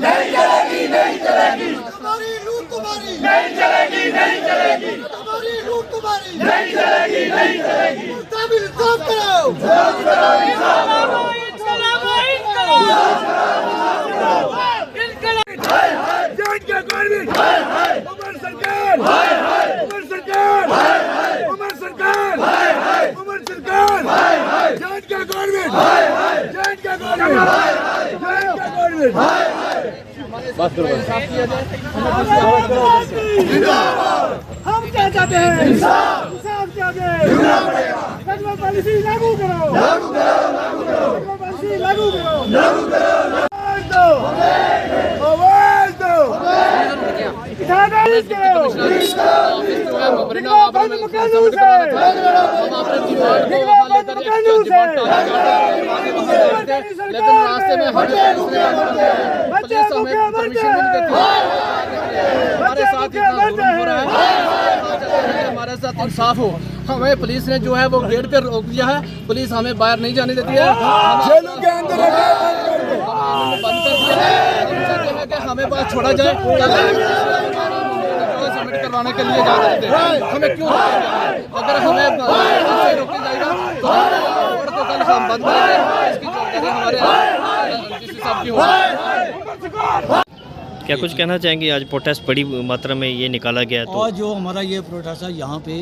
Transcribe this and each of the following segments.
नहीं चलेगी, नहीं चलेगी, हमारी लूट तुम्हारी नहीं चलेगी, नहीं चलेगी, हमारी लूट तुम्हारी नहीं चलेगी, नहीं चलेगी। मुस्तबिल इंसाफ करो, इंसाफ करो, इंसाफ करो, इंसाफ करो, हाय हाय जान के गवर्नमेंट, हाय हाय उमर सरकार, हाय हाय उमर सरकार, हाय हाय उमर सरकार, हाय हाय उमर सरकार, हाय हाय जान के गवर्नमेंट, हाय हाय जान के गवर्नमेंट, हाय हाय जान के गवर्नमेंट, हाय हाय। बात करो, हम क्या चाहते हैं? इंसाफ, इंसाफ चाहते हैं। कठोर पॉलिसी लागू करो, लागू करो, लागू करो, कठोर पॉलिसी लागू करो, लागू करो। आवाज दो, आवाज दो, इजाजत करो, परिणाम बंद मकानों से, लेकिन रास्ते में हमारे साथ इंसाफ हो। हमें पुलिस ने जो है वो गेट पे रोक दिया है, पुलिस हमें बाहर नहीं जाने देती है, जेलों के अंदर बंद कर दिया है। कि हमें बात छोड़ा जाए, सबमिट करवाने के लिए जा रहे थे, हमें क्यों अगर हमें रोके जाएगा तो कल हम बंद करेंगे। इसकी हमारे क्या कुछ कहना चाहेंगे? आज प्रोटेस्ट बड़ी मात्रा में ये निकाला गया तो आज जो हमारा ये प्रोटेस्ट है यहाँ पे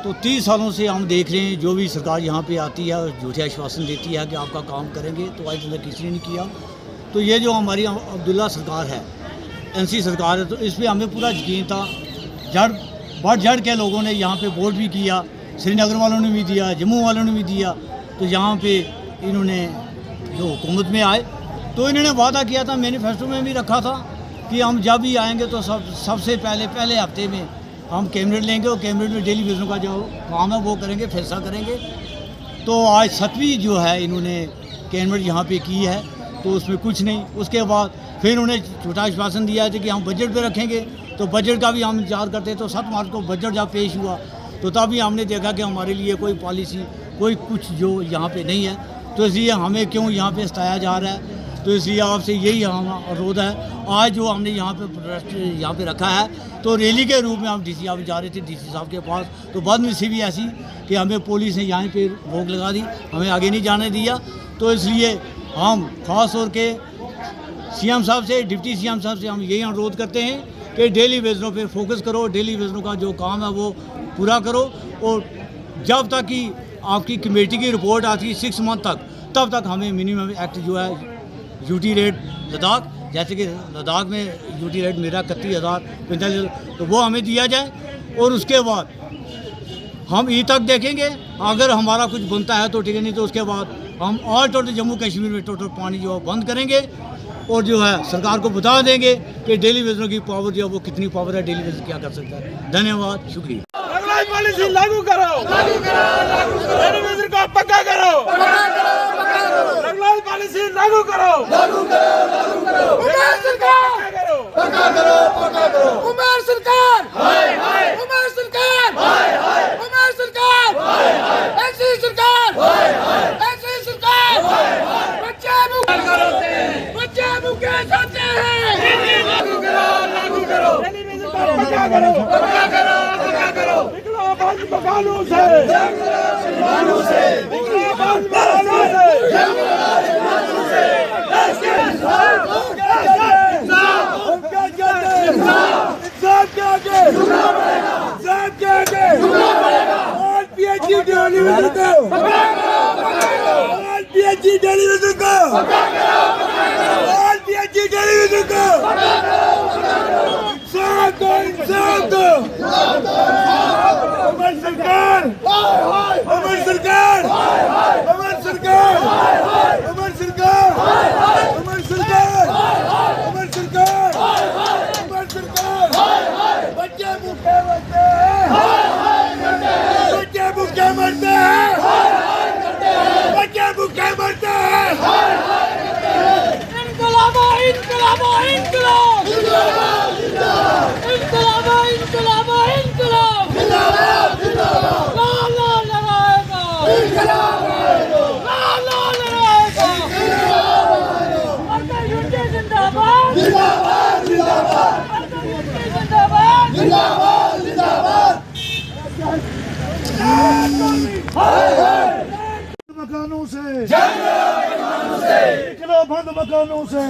तो 30 सालों से हम देख रहे हैं, जो भी सरकार यहाँ पे आती है झूठे आश्वासन देती है कि आपका काम करेंगे, तो आज तक किसी ने नहीं किया। तो ये जो हमारी अब्दुल्ला सरकार है, एनसी सरकार है, तो इस पर हमें पूरा यकीन था। बढ़ चढ़ के लोगों ने यहाँ पे वोट भी किया, श्रीनगर वालों ने भी दिया, जम्मू वालों ने भी दिया। तो यहाँ पे इन्होंने जो हुकूमत में आए तो इन्होंने वादा किया था, मैनिफेस्टो में भी रखा था कि हम जब भी आएंगे तो सबसे पहले हफ्ते में हम कैबिनेट लेंगे और कैबिनेट में डेली बेसिस का जो काम है वो करेंगे, फैसला करेंगे। तो आज 7वीं जो है इन्होंने कैबिनेट यहाँ पे की है, तो उसमें कुछ नहीं। उसके बाद फिर उन्हें झूठा आश्वासन दिया है कि हम बजट पे रखेंगे, तो बजट का भी हम इंतजार करते हैं। तो 7 मार्च को बजट जब पेश हुआ तो तभी हमने देखा कि हमारे लिए कोई पॉलिसी कोई कुछ जो यहाँ पे नहीं है, तो इसलिए हमें क्यों यहाँ पे सताया जा रहा है। तो इसलिए आपसे यही हम अनुरोध है, आज जो हमने यहाँ पे प्रोटेस्ट यहाँ पे रखा है, तो रैली के रूप में हम डीसी साहब जा रहे थे, डीसी साहब के पास। तो बदनसीबी भी ऐसी कि हमें पुलिस ने यहाँ पे रोक लगा दी, हमें आगे नहीं जाने दिया। तो इसलिए हम ख़ास तौर के सीएम साहब से, डिप्टी सीएम साहब से हम यही अनुरोध करते हैं कि डेली वेजनों पे फोकस करो, डेली वेजनों का जो काम है वो पूरा करो। और जब तक कि आपकी कमेटी की रिपोर्ट आती है 6 मंथ तक, तब तक हमें मिनिमम एक्ट जो है यूटी रेट लद्दाख, जैसे कि लद्दाख में यूटी रेट मेरा 31,045, तो वो हमें दिया जाए। और उसके बाद हम ई तक देखेंगे, अगर हमारा कुछ बनता है तो ठीक है, नहीं तो उसके बाद हम ऑल टोटल जम्मू कश्मीर में टोटल पानी जो है बंद करेंगे और जो है सरकार को बता देंगे कि डेली वेजरों की पावर जो है वो कितनी पावर है, डेली वेजर क्या कर सकता है। धन्यवाद, शुक्रिया। पॉलिसी लागू करो, लागू करो, लागू करो, डेली वेजर को पक्का करो, पक्का करो, पक्का करो, रेगुलर पॉलिसी लागू करो, लागू करो, लागू करो, उमर सरकार करो, पक्का करो, पक्का करो, उमर सरकार, हाय हाय, उमर सरकार, हाय हाय, उमर सरकार, हाय हाय, एनसी सरकार, हाय हाय, एनसी सरकार, हाय हाय, बच्चे मुके करते हैं, बच्चे मुके करते हैं, लागू करो, लागू करो, डेली वेजर को पक्का करो, पक्का करो, पक्का करो, बंद मकानों से, मकानों से, बंद मकानों से, मकानों से, PhD डेलीवेजर को PhD डेलीवेजर को PhD डेलीवेजर को इंसाफ दो, इंसाफ दो। अमर सरकार, अमर सरकार, अमर सरकार, अमर सरकार, अमर सरकार, अमर सरकार। मकानों से निकलो बंद मकानों से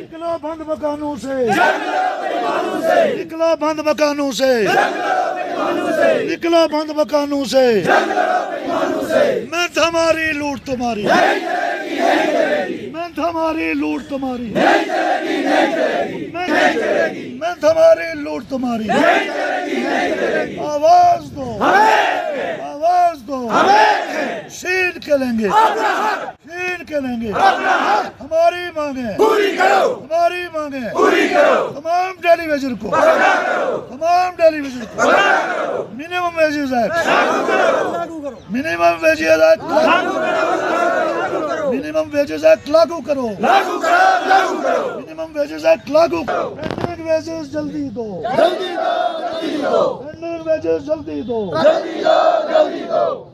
निकलो बंद मकानों से निकलो बंद मकानों से निकलो बंद मकानों से मैं हमारी लूट तुम्हारी मैं हमारी लूट तुम्हारी मैं हमारी लूट तुम्हारी आवाज दो आवाज दो शीन के लेंगे शीन के लेंगे हमारी मांगे पूरी करो हमारी मांगे पूरी करो तमाम टेलीविजन को तमाम टेलीविजन को minimum wages act minimum wages act minimum wages act लागू करो मिनिमम वेजेस एक्ट लागू करो पेंडिंग वेजेस जल्दी दो पेंडिंग वेजेस जल्दी दो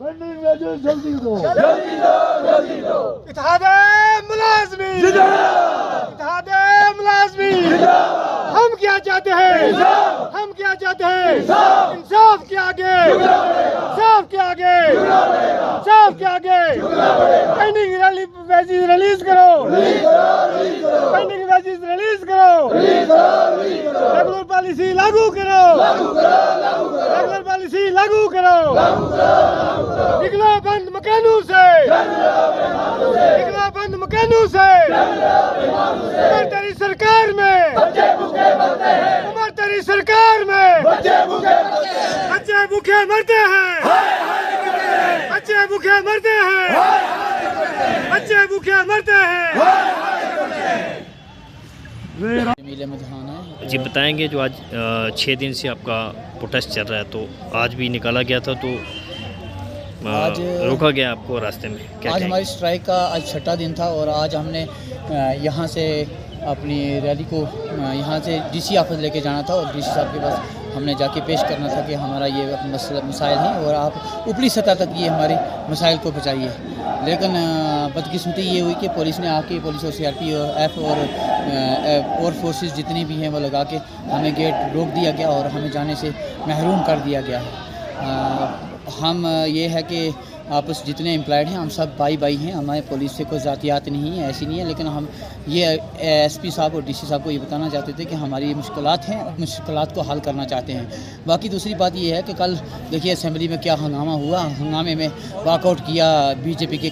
पेंडिंग वेजेस जल्दी दो इत्तेहादे मुलाज़िमीन इत्तेहादे मुलाज़िमीन हम क्या चाहते हैं हम क्या चाहते हैं इंसाफ के आगे इंसाफ के आगे इंसाफ के आगे पेंडिंग वेजेस रिलीज करो पेंडिंग वेजेस रिलीज करो रेगुलर पॉलिसी लागू करो रेगुलर पॉलिसी लागू करो निकलो बंद मकानों से निकलो बंद मकानों से उमर तेरी सरकार में उमर तेरी सरकार में बच्चे भूखे मरते हैं बच्चे भूखे मरते हैं बच्चे भूखे मरते हैं जी बताएंगे जो आज 6 दिन से आपका प्रोटेस्ट चल रहा है तो आज भी निकाला गया था तो आज रोका गया आपको रास्ते में क्या आज हमारी स्ट्राइक का आज 6वां दिन था और आज हमने यहाँ से अपनी रैली को यहाँ से डीसी ऑफिस लेके जाना था और डीसी साहब के पास हमने जाके पेश करना था कि हमारा ये मसाइल हैं और आप ऊपरी सतह तक ये हमारे मसाइल को पहुँचाइए। लेकिन बदकिस्मती ये हुई कि पुलिस ने आके पुलिस और CRP और F और फोर्सेस जितनी भी हैं वो लगा के हमें गेट रोक दिया गया और हमें जाने से महरूम कर दिया गया है। हम ये है कि आपस जितने एम्प्लॉयड हैं हम सब भाई हैं, हमारे पुलिस से कोई ज़ातियात नहीं है, ऐसी नहीं है। लेकिन हम ये SP साहब और DC साहब को ये बताना चाहते थे कि हमारी मुश्किलात हैं, मुश्किलात को हल करना चाहते हैं। बाकी दूसरी बात ये है कि कल देखिए असेंबली में क्या हंगामा हुआ, हंगामे में वॉकआउट किया BJP के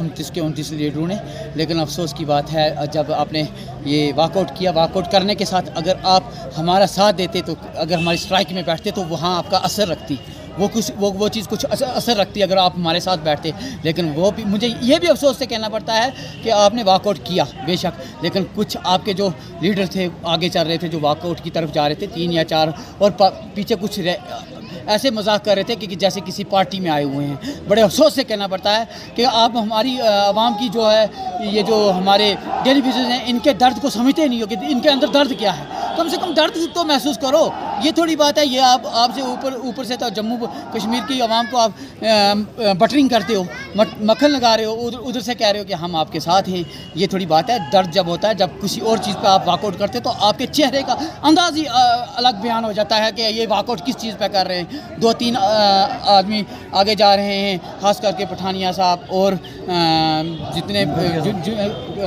29 लीडरों ने। लेकिन अफसोस की बात है जब आपने ये वॉकआउट किया, वॉकआउट करने के साथ अगर आप हमारा साथ देते तो अगर हमारी स्ट्राइक में बैठते तो वहाँ आपका असर रखती, वो चीज़ कुछ असर रखती अगर आप हमारे साथ बैठते। लेकिन वो भी मुझे ये भी अफसोस से कहना पड़ता है कि आपने वॉकआउट किया बेशक, लेकिन कुछ आपके जो लीडर थे आगे चल रहे थे जो वॉकआउट की तरफ जा रहे थे 3 या 4 और पीछे कुछ ऐसे मजाक कर रहे थे कि जैसे किसी पार्टी में आए हुए हैं। बड़े अफसोस से कहना पड़ता है कि आप हमारी आवाम की जो है ये जो हमारे टेलीविज़न हैं इनके दर्द को समझते नहीं हो कि इनके अंदर दर्द क्या है। कम से कम दर्द तो महसूस करो। ये थोड़ी बात है ये आपसे ऊपर से तो जम्मू कश्मीर की आवाम को आप बटरिंग करते हो, मक्खन लगा रहे हो, उधर से कह रहे हो कि हम आपके साथ हैं। ये थोड़ी बात है। दर्द जब होता है जब किसी और चीज़ पे आप वॉकआउट करते तो आपके चेहरे का अंदाज ही अलग बयान हो जाता है कि ये वॉकआउट किस चीज़ पे कर रहे हैं। 2-3 आदमी आगे जा रहे हैं, खास करके पठानिया साहब और जितने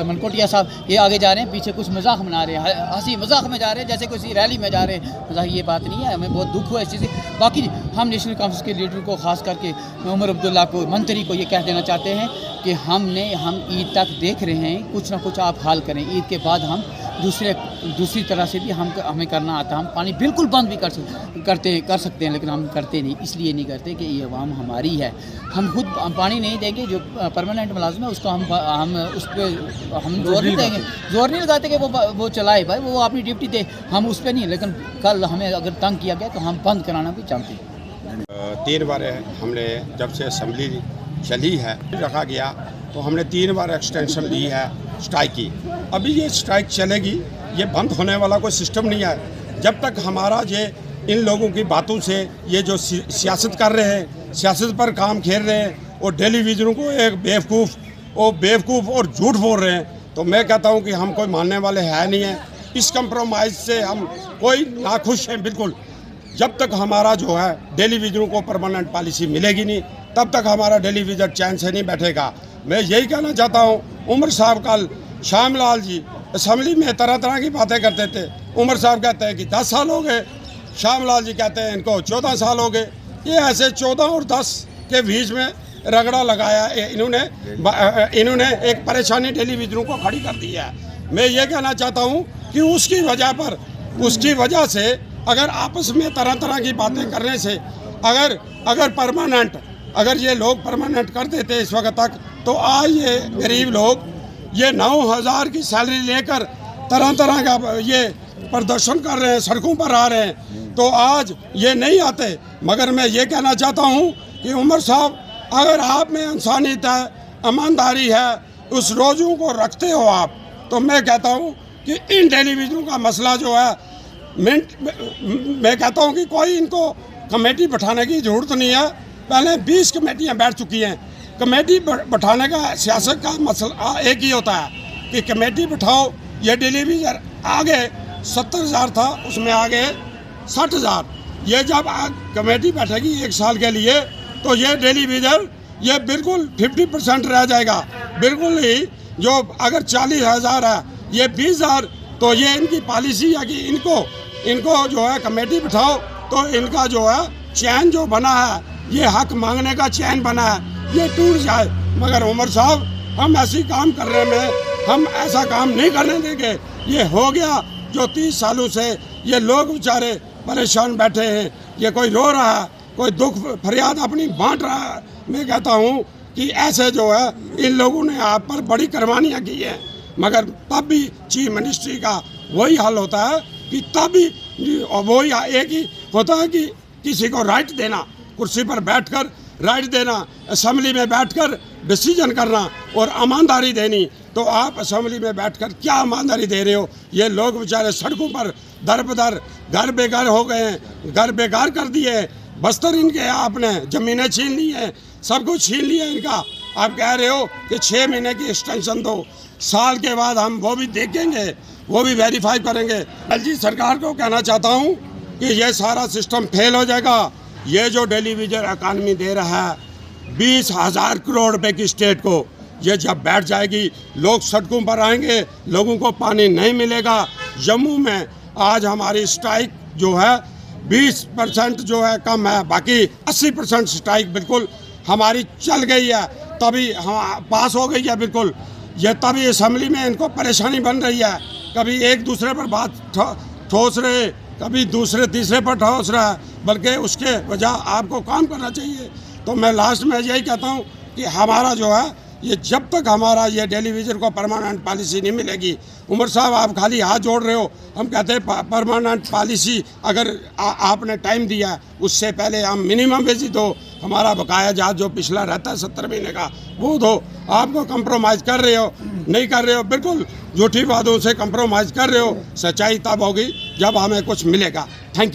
मनकोटिया साहब ये आगे जा रहे हैं, पीछे कुछ मजाक मना रहे हैं, हंसी मजाक में जा रहे हैं जैसे किसी रैली में जा रहे हैं। मजाक ये बात नहीं है, हमें बहुत दुख हुआ इस चीज़ से। बाकी हम नेशनल कॉन्फ्रेंस के लीडर को खास करके उमर अब्दुल्ला को मंत्री को ये कह देना चाहते हैं कि हम ईद तक देख रहे हैं, कुछ ना कुछ आप हाल करें। ईद के बाद हम दूसरी तरह से भी हमें करना आता। हम पानी बिल्कुल बंद भी कर सकते हैं, लेकिन हम करते नहीं। इसलिए नहीं करते कि ये अवाम हमारी है। हम खुद पानी नहीं देंगे, जो परमानेंट मुलाजिम है उसको हम उस पर हम जोर नहीं देंगे, जोर नहीं लगाते कि वो चलाए भाई, वो अपनी ड्यूटी दे, हम उस पर नहीं। लेकिन कल हमें अगर तंग किया गया तो हम बंद कराना भी चाहते हैं। 3 बार हमने जब से असेंबली चली है रखा गया तो हमने 3 बार एक्सटेंशन ली है स्ट्राइक की। अभी ये स्ट्राइक चलेगी, ये बंद होने वाला कोई सिस्टम नहीं है जब तक हमारा ये इन लोगों की बातों से ये जो सियासत कर रहे हैं, सियासत पर काम खेल रहे हैं और टेलीविज़नों को एक बेवकूफ़ और झूठ बोल रहे हैं। तो मैं कहता हूँ कि हम कोई मानने वाले है नहीं है। इस कंप्रोमाइज़ से हम कोई नाखुश हैं बिल्कुल। जब तक हमारा जो है टेलीविज़न को परमानेंट पॉलिसी मिलेगी नहीं, तब तक हमारा टेलीविज़न चैन से नहीं बैठेगा। मैं यही कहना चाहता हूँ, उमर साहब कल श्याम लाल जी असम्बली में तरह तरह की बातें करते थे। उमर साहब कहते हैं कि 10 साल हो गए, श्याम लाल जी कहते हैं इनको 14 साल हो गए। ये ऐसे 14 और 10 के बीच में रगड़ा लगाया इन्होंने एक परेशानी टेलीविज़न को खड़ी कर दी है। मैं ये कहना चाहता हूँ कि उसकी वजह से अगर आपस में तरह तरह की बातें करने से अगर ये लोग परमानेंट कर देते इस वक्त तक, तो आज ये गरीब लोग ये 9,000 की सैलरी लेकर तरह तरह का ये प्रदर्शन कर रहे हैं, सड़कों पर आ रहे हैं, तो आज ये नहीं आते। मगर मैं ये कहना चाहता हूँ कि उमर साहब, अगर आप में इंसानियत है, ईमानदारी है, उस रोज़ों को रखते हो आप, तो मैं कहता हूँ कि इन टेलीविज़न का मसला जो है मैं कहता हूँ कि कोई इनको कमेटी बैठाने की ज़रूरत नहीं है। पहले 20 कमेटियाँ बैठ चुकी हैं। कमेटी बैठाने का सियासत का मसला एक ही होता है कि कमेटी बैठाओ। ये टेलीविज़न आगे 70,000 था, उसमें आगे 60,000। ये जब कमेटी बैठेगी 1 साल के लिए, तो ये टेलीविज़न ये बिल्कुल 50% रह जाएगा। बिल्कुल ही जो अगर 40,000 है, ये 20,000, तो ये इनकी पॉलिसी है कि इनको जो है कमेटी बिठाओ, तो इनका जो है चैन जो बना है, ये हक मांगने का चैन बना है, ये टूट जाए। मगर उमर साहब, हम ऐसी काम करने में हम ऐसा काम नहीं करने देंगे। ये हो गया जो 30 सालों से ये लोग बेचारे परेशान बैठे हैं। ये कोई रो रहा है, कोई दुख फरियाद अपनी बांट रहा है। मैं कहता हूँ कि ऐसे जो है इन लोगों ने आप पर बड़ी कुर्बानियाँ की हैं, मगर तब भी चीफ मिनिस्ट्री का वही हाल होता है कि तब भी वही एक ही होता है कि किसी को राइट देना, कुर्सी पर बैठकर राइट देना, असम्बली में बैठकर डिसीजन करना और ईमानदारी देनी। तो आप असम्बली में बैठकर क्या ईमानदारी दे रहे हो? ये लोग बेचारे सड़कों पर दर बदर घर बेघर हो गए हैं, घर बेकार कर दिए, बस्तर इनके आपने ज़मीनें छीन ली हैं, सब कुछ छीन लिया इनका। आप कह रहे हो कि 6 महीने की एक्सटेंशन दो, साल के बाद हम वो भी देखेंगे, वो भी वेरीफाई करेंगे। जी सरकार को कहना चाहता हूँ कि ये सारा सिस्टम फेल हो जाएगा। ये जो टेलीविज़न अकादमी दे रहा है 20,000 करोड़ रुपए की स्टेट को, ये जब बैठ जाएगी, लोग सड़कों पर आएंगे, लोगों को पानी नहीं मिलेगा। जम्मू में आज हमारी स्ट्राइक जो है 20% जो है कम है, बाकी 80% स्ट्राइक बिल्कुल हमारी चल गई है, तभी हम पास हो गई है बिल्कुल। ये तभी असम्बली में इनको परेशानी बन रही है, कभी एक दूसरे पर बात ठोस रहे, कभी दूसरे तीसरे पर ठोस रहा है, बल्कि उसके वजह आपको काम करना चाहिए। तो मैं लास्ट में यही कहता हूँ कि हमारा जो है ये जब तक हमारा ये टेलीविज़न को परमानेंट पॉलिसी नहीं मिलेगी, उमर साहब आप खाली हाथ जोड़ रहे हो। हम कहते हैं परमानेंट पॉलिसी अगर आपने टाइम दिया, उससे पहले हम मिनिमम वेज दो, हमारा बकाया जात जो पिछला रहता है 70 महीने का, वो दो। आपको कंप्रोमाइज़ कर रहे हो, नहीं कर रहे हो, बिल्कुल झूठी बातों से कंप्रोमाइज़ कर रहे हो। सच्चाई तब होगी जब हमें कुछ मिलेगा। Thank you.